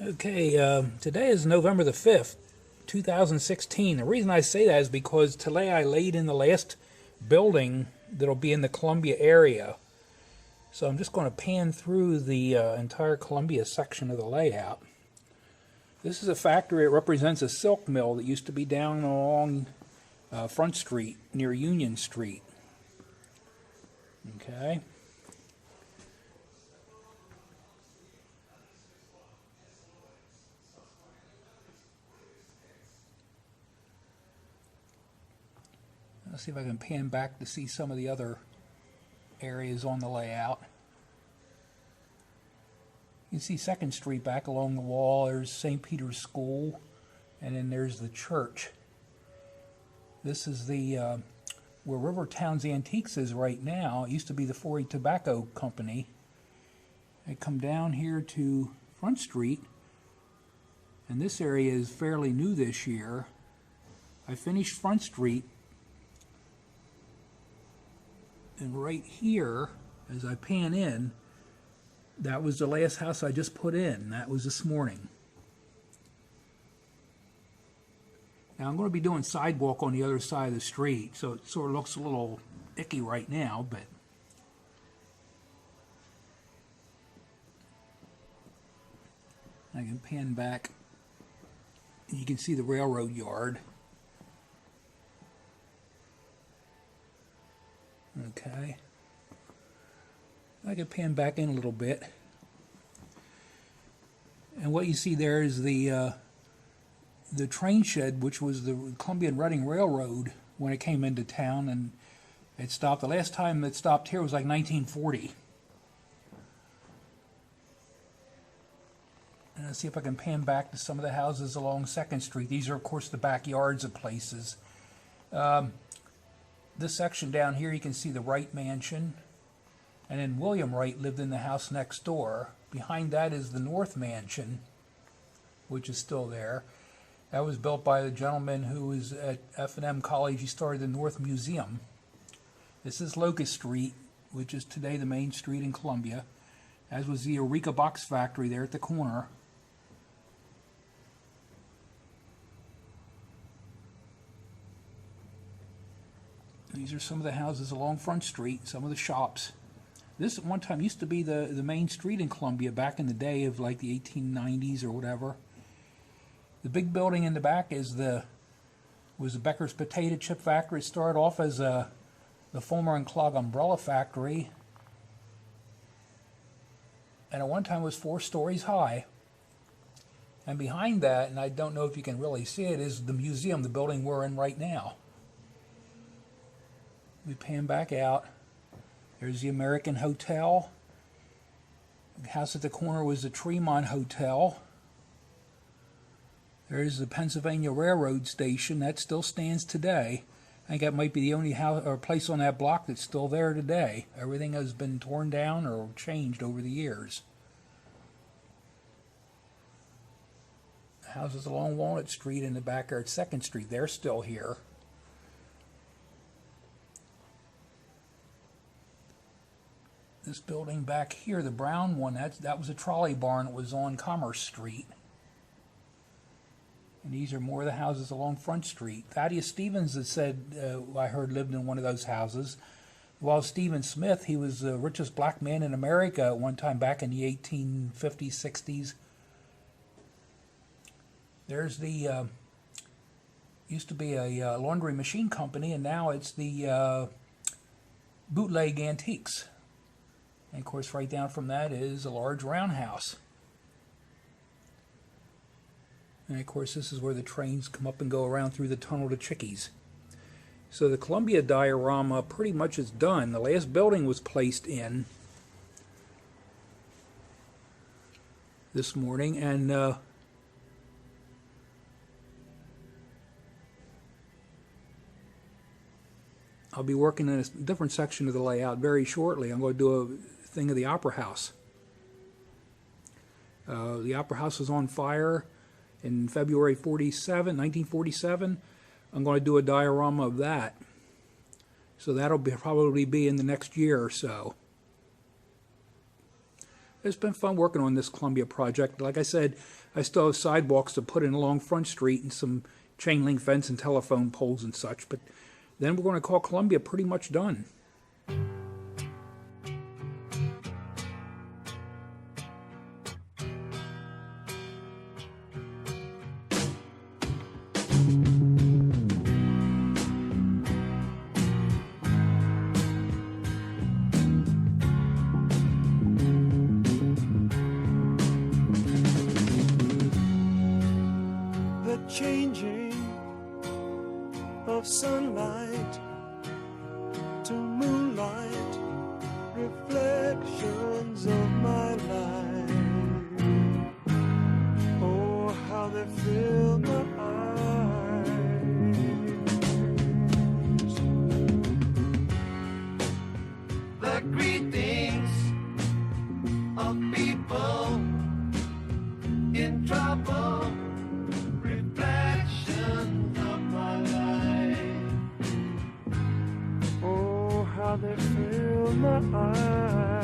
Okay, today is November the 5th, 2016. The reason I say that is because today I laid in the last building that'll be in the Columbia area. So I'm just going to pan through the entire Columbia section of the layout. This is a factory. It represents a silk mill that used to be down along Front Street near Union Street. Okay. Let's see if I can pan back to see some of the other areas on the layout. You can see 2nd Street back along the wall. There's St. Peter's School, and then there's the church. This is the where Rivertown's Antiques is right now. It used to be the 4E Tobacco Company. I come down here to Front Street, and this area is fairly new this year. I finished Front Street, and right here, as I pan in, that was the last house I just put in. That was this morning. Now I'm going to be doing sidewalk on the other side of the street, so it sort of looks a little icky right now, but I can pan back. You can see the railroad yard. Okay. I can pan back in a little bit. And what you see there is the train shed, which was the Columbia and Reading Railroad when it came into town, and it stopped. The last time it stopped here was like 1940. And let's see if I can pan back to some of the houses along 2nd Street. These are, of course, the backyards of places. This section down here, you can see the Wright Mansion, and then William Wright lived in the house next door. Behind that is the North Mansion, which is still there. That was built by the gentleman who was at F&M College. He started the North Museum. This is Locust Street, which is today the main street in Columbia, as was the Eureka Box Factory there at the corner. These are some of the houses along Front Street, some of the shops. This at one time used to be the main street in Columbia back in the day of like the 1890s or whatever. The big building in the back was the Becker's Potato Chip Factory. It started off as the Fulmer and Clog Umbrella Factory, and at one time was 4 stories high. And behind that, and I don't know if you can really see it, is the museum, the building we're in right now. We pan back out. There's the American Hotel. The house at the corner was the Tremont Hotel. There's the Pennsylvania Railroad Station. That still stands today. I think that might be the only house or place on that block that's still there today. Everything has been torn down or changed over the years. The houses along Walnut Street in the back are at 2nd Street. They're still here. This building back here, the brown one, that was a trolley barn. It was on Commerce Street. And these are more of the houses along Front Street. Thaddeus Stevens had said, I heard, lived in one of those houses. While Stephen Smith, he was the richest black man in America at one time back in the 1850s, 60s. There's the, used to be a laundry machine company, and now it's the Bootleg Antiques. And of course, right down from that is a large roundhouse. And of course, this is where the trains come up and go around through the tunnel to Chickies. So the Columbia diorama pretty much is done. The last building was placed in this morning, and I'll be working in a different section of the layout very shortly. I'm going to do a thing of the Opera House. The Opera House was on fire in February 1947. I'm going to do a diorama of that. So that'll probably be in the next year or so. it's been fun working on this Columbia project. Like I said, I still have sidewalks to put in along Front Street and some chain link fence and telephone poles and such. But then we're going to call Columbia pretty much done. Changing of sunlight to moonlight, reflections of my life. Oh, how they fill my eyes. The greetings of people in trouble, reflections of my life. Oh, how they fill my eyes.